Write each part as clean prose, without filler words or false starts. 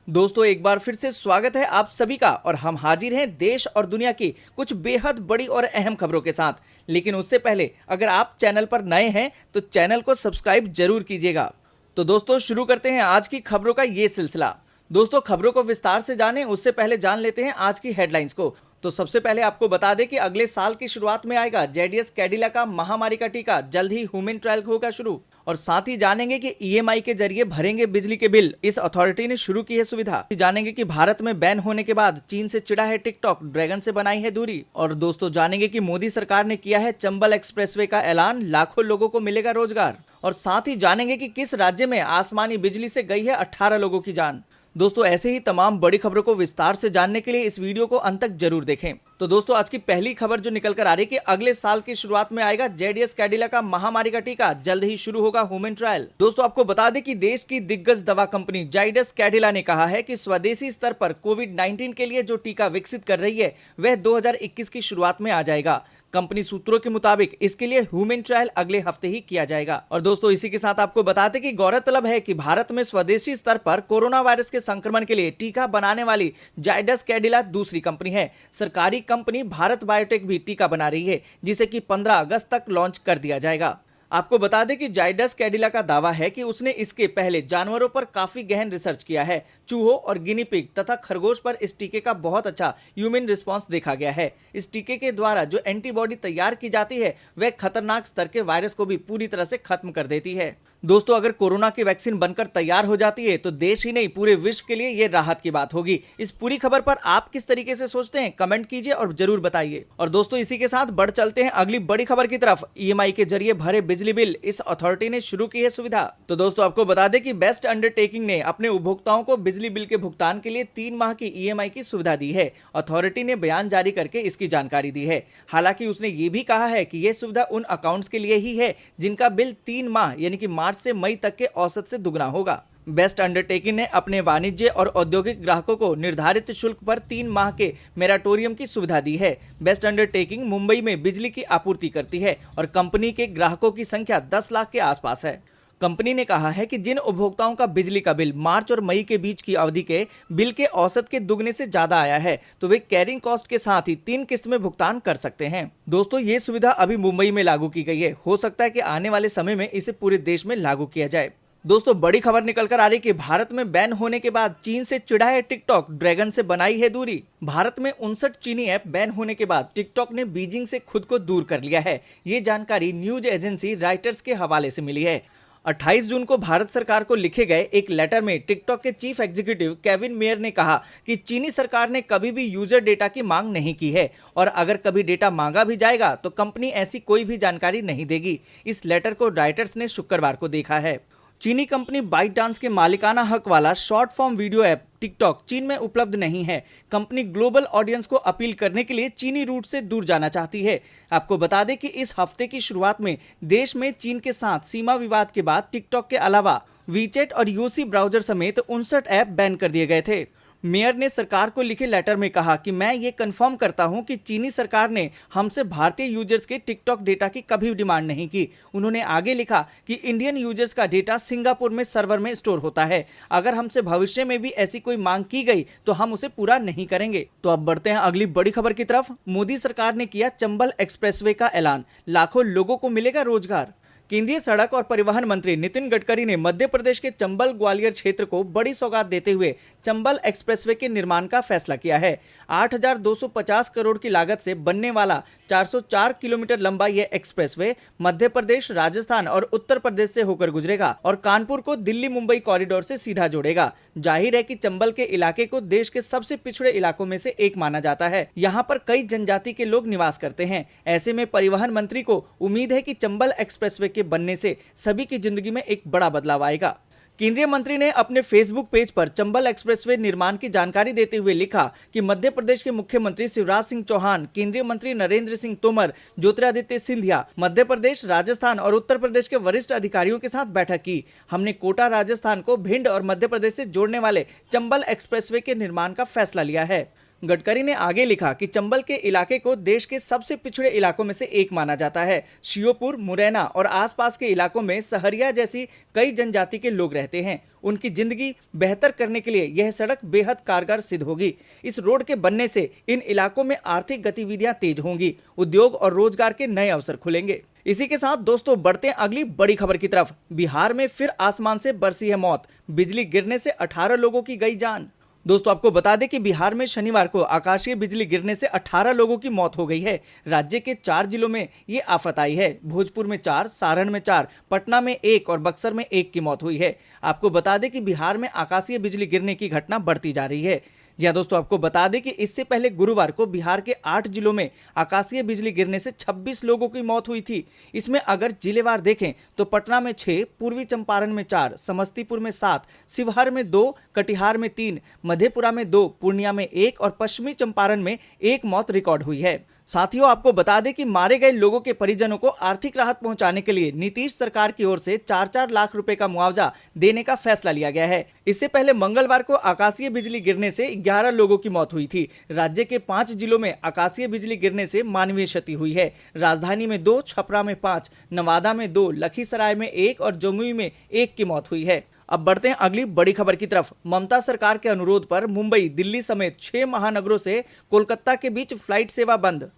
दोस्तों एक बार फिर से स्वागत है आप सभी का और हम हाजिर हैं देश और दुनिया की कुछ बेहद बड़ी और अहम खबरों के साथ। लेकिन उससे पहले अगर आप चैनल पर नए हैं तो चैनल को सब्सक्राइब जरूर कीजिएगा। तो दोस्तों शुरू करते हैं आज की खबरों का ये सिलसिला। दोस्तों खबरों को विस्तार से जानें उससे पहले जान लेते हैं आज की हेडलाइंस को। तो सबसे पहले आपको बता दें कि अगले साल की शुरुआत में आएगा जेडीएस कैडिला का महामारी का टीका, जल्द ही ह्यूमन ट्रायल होगा शुरू। और साथ ही जानेंगे कि ईएमआई के जरिए भरेंगे बिजली के बिल, इस अथॉरिटी ने शुरू की है सुविधा। जानेंगे कि भारत में बैन होने के बाद चीन से चिढ़ा है टिकटॉक, ड्रैगन से बनाई है दूरी। और दोस्तों जानेंगे कि मोदी सरकार ने किया है चंबल एक्सप्रेसवे का ऐलान, लाखों लोगों को मिलेगा रोजगार। और साथ ही जानेंगे कि किस राज्य में आसमानी बिजली से गई है 18 लोगों की जान। दोस्तों ऐसे ही तमाम बड़ी खबरों को विस्तार से जानने के लिए इस वीडियो को अंत तक जरूर देखें। तो दोस्तों आज की पहली खबर जो निकल कर आ रही है कि अगले साल की शुरुआत में आएगा जेडीएस कैडिला का महामारी का टीका, जल्द ही शुरू होगा ह्यूमन ट्रायल। दोस्तों आपको बता दें कि देश की दिग्गज दवा कंपनी जाइडस कैडिला ने कहा है कि स्वदेशी स्तर पर कोविड-19 के लिए जो टीका विकसित कर रही है वह 2021 की शुरुआत में आ जाएगा। कंपनी सूत्रों के मुताबिक इसके लिए ह्यूमन ट्रायल अगले हफ्ते ही किया जाएगा। और दोस्तों इसी के साथ आपको बताते कि गौरतलब है कि भारत में स्वदेशी स्तर पर कोरोना वायरस के संक्रमण के लिए टीका बनाने वाली जाइडस कैडिला दूसरी कंपनी है। सरकारी कंपनी भारत बायोटेक भी टीका बना रही है, जिसे कि 15 अगस्त तक लॉन्च कर दिया जाएगा। आपको बता दें कि जाइडस कैडिला का दावा है कि उसने इसके पहले जानवरों पर काफी गहन रिसर्च किया है। चूहों और गिनी पिग तथा खरगोश पर इस टीके का बहुत अच्छा ह्यूमन रिस्पांस देखा गया है। इस टीके के द्वारा जो एंटीबॉडी तैयार की जाती है वह खतरनाक स्तर के वायरस को भी पूरी तरह से खत्म कर देती है। दोस्तों अगर कोरोना की वैक्सीन बनकर तैयार हो जाती है तो देश ही नहीं पूरे विश्व के लिए ये राहत की बात होगी। इस पूरी खबर पर आप किस तरीके से सोचते हैं कमेंट कीजिए और जरूर बताइए। और दोस्तों इसी के साथ बढ़ चलते हैं अगली बड़ी खबर की तरफ। ईएमआई के जरिए भरे बिजली बिल, इस अथॉरिटी ने शुरू की है सुविधा। तो दोस्तों आपको बता दें कि बेस्ट अंडरटेकिंग ने अपने उपभोक्ताओं को बिजली बिल के भुगतान के लिए 3 माह की ईएमआई की सुविधा दी है। अथॉरिटी ने बयान जारी करके इसकी जानकारी दी है। हालांकि उसने ये भी कहा है कि यह सुविधा उन अकाउंट्स के लिए ही है जिनका बिल 3 माह यानी कि मार्च से मई तक के औसत से दुगना होगा। बेस्ट अंडरटेकिंग ने अपने वाणिज्य और औद्योगिक ग्राहकों को निर्धारित शुल्क पर 3 माह के मोरेटोरियम की सुविधा दी है। बेस्ट अंडरटेकिंग मुंबई में बिजली की आपूर्ति करती है और कंपनी के ग्राहकों की संख्या 10 लाख के आसपास है। कंपनी ने कहा है कि जिन उपभोक्ताओं का बिजली का बिल मार्च और मई के बीच की अवधि के बिल के औसत के दुगने से ज्यादा आया है तो वे कैरिंग कॉस्ट के साथ ही 3 किस्त में भुगतान कर सकते हैं। दोस्तों ये सुविधा अभी मुंबई में लागू की गई है, हो सकता है कि आने वाले समय में इसे पूरे देश में लागू किया जाए। दोस्तों बड़ी खबर निकल कर आ रही कि भारत में बैन होने के बाद चीन से चिढ़ा है टिकटॉक, ड्रैगन से बनाई है दूरी। भारत में 59 चीनी ऐप बैन होने के बाद टिकटॉक ने बीजिंग से खुद को दूर कर लिया है। ये जानकारी न्यूज एजेंसी राइटर्स के हवाले से मिली है। 28 जून को भारत सरकार को लिखे गए एक लेटर में टिकटॉक के चीफ एग्जीक्यूटिव केविन मेयर ने कहा कि चीनी सरकार ने कभी भी यूजर डेटा की मांग नहीं की है और अगर कभी डेटा मांगा भी जाएगा तो कंपनी ऐसी कोई भी जानकारी नहीं देगी। इस लेटर को राइटर्स ने शुक्रवार को देखा है। चीनी कंपनी बाइटडांस के मालिकाना हक वाला short form video app TikTok चीन में उपलब्ध नहीं है। कंपनी ग्लोबल ऑडियंस को अपील करने के लिए चीनी रूट से दूर जाना चाहती है। आपको बता दें कि इस हफ्ते की शुरुआत में देश में चीन के साथ सीमा विवाद के बाद टिकटॉक के अलावा वीचैट और यूसी ब्राउजर समेत 59 ऐप बैन कर दिए गए थे। मेयर ने सरकार को लिखे लेटर में कहा कि मैं ये कंफर्म करता हूं कि चीनी सरकार ने हमसे भारतीय यूजर्स के टिकटॉक डेटा की कभी डिमांड नहीं की। उन्होंने आगे लिखा कि इंडियन यूजर्स का डेटा सिंगापुर में सर्वर में स्टोर होता है। अगर हमसे भविष्य में भी ऐसी कोई मांग की गई तो हम उसे पूरा नहीं करेंगे। तो अब बढ़ते हैं अगली बड़ी खबर की तरफ। मोदी सरकार ने किया चंबल एक्सप्रेसवे का ऐलान, लाखों लोगों को मिलेगा रोजगार। केंद्रीय सड़क और परिवहन मंत्री नितिन गडकरी ने मध्य प्रदेश के चंबल ग्वालियर क्षेत्र को बड़ी सौगात देते हुए चंबल एक्सप्रेसवे के निर्माण का फैसला किया है। 8,250 करोड़ की लागत से बनने वाला 404 किलोमीटर लंबा यह एक्सप्रेसवे मध्य प्रदेश, राजस्थान और उत्तर प्रदेश से होकर गुजरेगा और कानपुर को दिल्ली मुंबई कॉरिडोर से सीधा जोड़ेगा। जाहिर है कि चंबल के इलाके को देश के सबसे पिछड़े इलाकों में से एक माना जाता है। यहाँ पर कई जनजाति के लोग निवास करते हैं। ऐसे में परिवहन मंत्री को उम्मीद है कि चंबल एक्सप्रेसवे के बनने से सभी की जिंदगी में एक बड़ा बदलाव आएगा। केंद्रीय मंत्री ने अपने फेसबुक पेज पर चंबल एक्सप्रेसवे निर्माण की जानकारी देते हुए लिखा कि मध्य प्रदेश के मुख्यमंत्री शिवराज सिंह चौहान, केंद्रीय मंत्री नरेंद्र सिंह तोमर, ज्योतिरादित्य सिंधिया, मध्य प्रदेश, राजस्थान और उत्तर प्रदेश के वरिष्ठ अधिकारियों के साथ बैठक की। हमने कोटा राजस्थान को भिंड और मध्य प्रदेश से जोड़ने वाले चंबल एक्सप्रेसवे के निर्माण का फैसला लिया है। गडकरी ने आगे लिखा कि चंबल के इलाके को देश के सबसे पिछड़े इलाकों में से एक माना जाता है। श्योपुर, मुरैना और आसपास के इलाकों में सहरिया जैसी कई जनजाति के लोग रहते हैं। उनकी जिंदगी बेहतर करने के लिए यह सड़क बेहद कारगर सिद्ध होगी। इस रोड के बनने से इन इलाकों में आर्थिक गतिविधियां तेज होंगी, उद्योग और रोजगार के नए अवसर खुलेंगे। इसी के साथ दोस्तों बढ़ते हैं अगली बड़ी खबर की तरफ। बिहार में फिर आसमान से बरसी है मौत, बिजली गिरने से 18 लोगों की गई जान। दोस्तों आपको बता दें कि बिहार में शनिवार को आकाशीय बिजली गिरने से 18 लोगों की मौत हो गई है। राज्य के 4 जिलों में ये आफत आई है। भोजपुर में 4, सारण में 4, पटना में 1 और बक्सर में 1 की मौत हुई है। आपको बता दें कि बिहार में आकाशीय बिजली गिरने की घटना बढ़ती जा रही है। जी हाँ दोस्तों, आपको बता दें कि इससे पहले गुरुवार को बिहार के 8 जिलों में आकाशीय बिजली गिरने से 26 लोगों की मौत हुई थी। इसमें अगर जिलेवार देखें तो पटना में 6, पूर्वी चंपारण में 4, समस्तीपुर में 7, शिवहर में 2, कटिहार में 3, मधेपुरा में 2, पूर्णिया में 1 और पश्चिमी चंपारण में 1 मौत रिकॉर्ड हुई है। साथियों आपको बता दें कि मारे गए लोगों के परिजनों को आर्थिक राहत पहुंचाने के लिए नीतीश सरकार की ओर से 4-4 लाख रुपए का मुआवजा देने का फैसला लिया गया है। इससे पहले मंगलवार को आकाशीय बिजली गिरने से 11 लोगों की मौत हुई थी। राज्य के 5 जिलों में आकाशीय बिजली गिरने से मानवीय क्षति हुई है। राजधानी में 2, छपरा में 5, नवादा में 2, लखीसराय में 1 और जमुई में 1 की मौत हुई है। अब बढ़ते हैं अगली बड़ी खबर की तरफ। ममता सरकार के अनुरोध पर मुंबई, दिल्ली समेत 6 महानगरों से कोलकाता के बीच फ्लाइट सेवा बंद।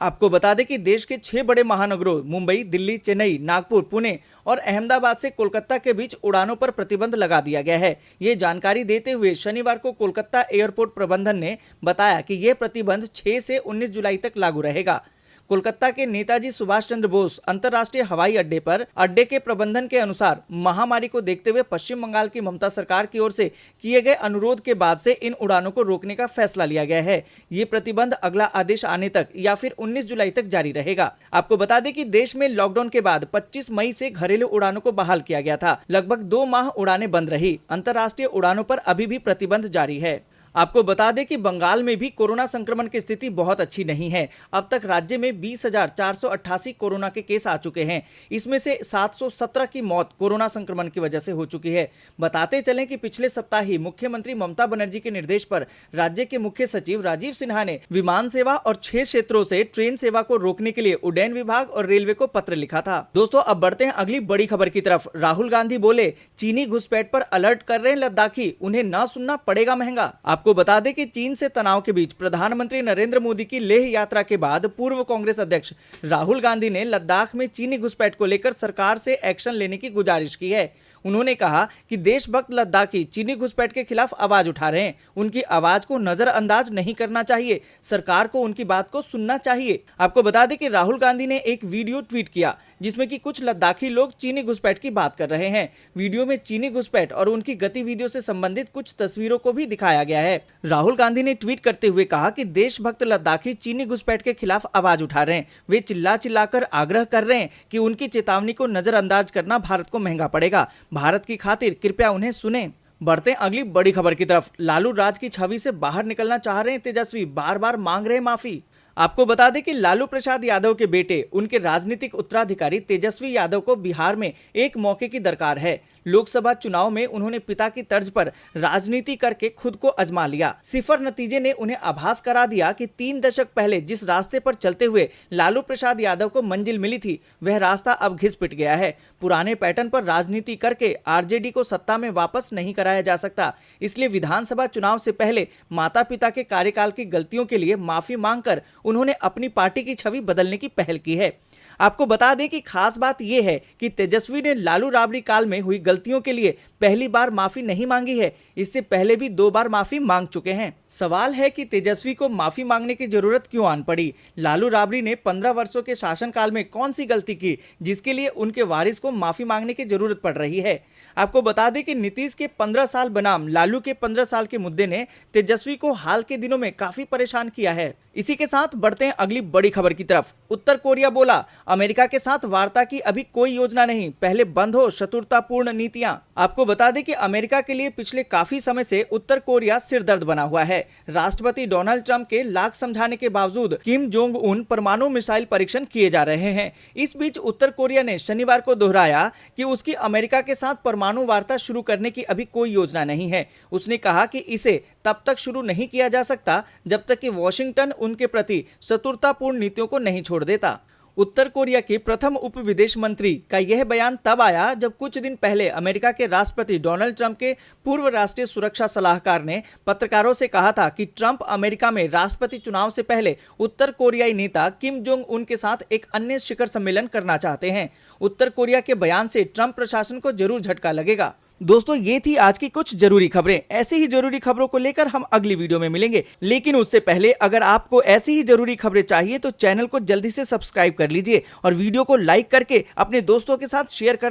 आपको बता दें कि देश के 6 बड़े महानगरों मुंबई, दिल्ली, चेन्नई, नागपुर, पुणे और अहमदाबाद से कोलकाता के बीच उड़ानों पर प्रतिबंध लगा दिया गया है। ये जानकारी देते हुए शनिवार को कोलकाता एयरपोर्ट प्रबंधन ने बताया कि यह प्रतिबंध 6 से 19 जुलाई तक लागू रहेगा। कोलकाता के नेताजी सुभाष चंद्र बोस अंतर्राष्ट्रीय हवाई अड्डे पर अड्डे के प्रबंधन के अनुसार महामारी को देखते हुए पश्चिम बंगाल की ममता सरकार की ओर से किए गए अनुरोध के बाद से इन उड़ानों को रोकने का फैसला लिया गया है। ये प्रतिबंध अगला आदेश आने तक या फिर 19 जुलाई तक जारी रहेगा। आपको बता दें कि देश में लॉकडाउन के बाद 25 मई से घरेलू उड़ानों को बहाल किया गया था। लगभग 2 माह उड़ानें बंद रही। अंतर्राष्ट्रीय उड़ानों पर अभी भी प्रतिबंध जारी है। आपको बता दें कि बंगाल में भी कोरोना संक्रमण की स्थिति बहुत अच्छी नहीं है। अब तक राज्य में 20,488 कोरोना के केस आ चुके हैं। इसमें से 717 की मौत कोरोना संक्रमण की वजह से हो चुकी है। बताते चलें कि पिछले सप्ताह ही मुख्यमंत्री ममता बनर्जी के निर्देश पर राज्य के मुख्य सचिव राजीव सिन्हा ने विमान सेवा और 6 क्षेत्रों से ट्रेन सेवा को रोकने के लिए उड्डयन विभाग और रेलवे को पत्र लिखा था। दोस्तों अब बढ़ते हैं अगली बड़ी खबर की तरफ। राहुल गांधी बोले, चीनी घुसपैठ पर अलर्ट कर रहे हैं लद्दाखी, उन्हें ना सुनना पड़ेगा महंगा। आपको बता दें कि चीन से तनाव के बीच प्रधानमंत्री नरेंद्र मोदी की लेह यात्रा के बाद पूर्व कांग्रेस अध्यक्ष राहुल गांधी ने लद्दाख में चीनी घुसपैठ को लेकर सरकार से एक्शन लेने की गुजारिश की है। उन्होंने कहा कि देशभक्त लद्दाखी चीनी घुसपैठ के खिलाफ आवाज उठा रहे हैं, उनकी आवाज को नजरअंदाज नहीं करना चाहिए, सरकार को उनकी बात को सुनना चाहिए। आपको बता दें कि राहुल गांधी ने एक वीडियो ट्वीट किया जिसमें कि कुछ लद्दाखी लोग चीनी घुसपैठ की बात कर रहे हैं। वीडियो में चीनी घुसपैठ और उनकी गतिविधियों से संबंधित कुछ तस्वीरों को भी दिखाया गया है। राहुल गांधी ने ट्वीट करते हुए कहा कि देशभक्त लद्दाखी चीनी घुसपैठ के खिलाफ आवाज उठा रहे हैं। वे चिल्ला चिल्लाकर आग्रह कर रहे हैं कि उनकी चेतावनी को नजरअंदाज करना भारत को महंगा पड़ेगा। भारत की खातिर कृपया उन्हें सुने। बढ़ते अगली बड़ी खबर की तरफ। लालू राज की छवि से बाहर निकलना चाह रहे हैं तेजस्वी, बार बार मांग रहे माफी। आपको बता दें कि लालू प्रसाद यादव के बेटे, उनके राजनीतिक उत्तराधिकारी तेजस्वी यादव को बिहार में एक मौके की दरकार है। लोकसभा चुनाव में उन्होंने पिता की तर्ज पर राजनीति करके खुद को आजमा लिया। सिफर नतीजे ने उन्हें आभास करा दिया कि 3 दशक पहले जिस रास्ते पर चलते हुए लालू प्रसाद यादव को मंजिल मिली थी, वह रास्ता अब घिस पिट गया है। पुराने पैटर्न पर राजनीति करके आरजेडी को सत्ता में वापस नहीं कराया जा सकता। इसलिए विधानसभा चुनाव से पहले माता पिता के कार्यकाल की गलतियों के लिए माफी मांगकर उन्होंने अपनी पार्टी की छवि बदलने की पहल की है। आपको बता दें कि खास बात यह है कि तेजस्वी ने लालू राबड़ी काल में हुई गलतियों के लिए पहली बार माफी नहीं मांगी है। इससे पहले भी 2 बार माफी मांग चुके हैं। सवाल है कि तेजस्वी को माफी मांगने की जरूरत क्यों आन पड़ी? लालू राबड़ी ने 15 वर्षों के शासनकाल में कौन सी गलती की जिसके लिए उनके वारिस को माफी मांगने की जरूरत पड़ रही है? आपको बता दें कि नीतीश के 15 साल बनाम लालू के 15 साल के मुद्दे ने तेजस्वी को हाल के दिनों में काफी परेशान किया है। इसी के साथ बढ़ते हैं अगली बड़ी खबर की तरफ। उत्तर कोरिया बोला, अमेरिका के साथ वार्ता की अभी कोई योजना नहीं, पहले बंद हो शत्रुतापूर्ण नीतियां। आपको बता दें कि अमेरिका के लिए पिछले काफी समय से उत्तर कोरिया सिरदर्द बना हुआ है। राष्ट्रपति डोनाल्ड ट्रंप के लाख समझाने के बावजूद किम जोंग उन परमाणु मिसाइल परीक्षण किए जा रहे हैं। इस बीच उत्तर कोरिया ने शनिवार को दोहराया कि उसकी अमेरिका के साथ परमाणु वार्ता शुरू करने की अभी कोई योजना नहीं है। उसने कहा कि इसे तब तक शुरू नहीं किया जा सकता जब तक कि वॉशिंगटन उनके प्रति शत्रुतापूर्ण नीतियों को नहीं छोड़ देता। उत्तर कोरिया के प्रथम उप विदेश मंत्री का यह बयान तब आया जब कुछ दिन पहले अमेरिका के राष्ट्रपति डोनाल्ड ट्रंप के पूर्व राष्ट्रीय सुरक्षा सलाहकार ने पत्रकारों से कहा था कि ट्रंप अमेरिका में राष्ट्रपति चुनाव से पहले उत्तर कोरियाई नेता किम जोंग उन के साथ एक अन्य शिखर सम्मेलन करना चाहते हैं। उत्तर कोरिया के बयान से ट्रंप प्रशासन को जरूर झटका लगेगा। दोस्तों, ये थी आज की कुछ जरूरी खबरें। ऐसी ही जरूरी खबरों को लेकर हम अगली वीडियो में मिलेंगे, लेकिन उससे पहले अगर आपको ऐसी ही जरूरी खबरें चाहिए तो चैनल को जल्दी से सब्सक्राइब कर लीजिए और वीडियो को लाइक करके अपने दोस्तों के साथ शेयर करना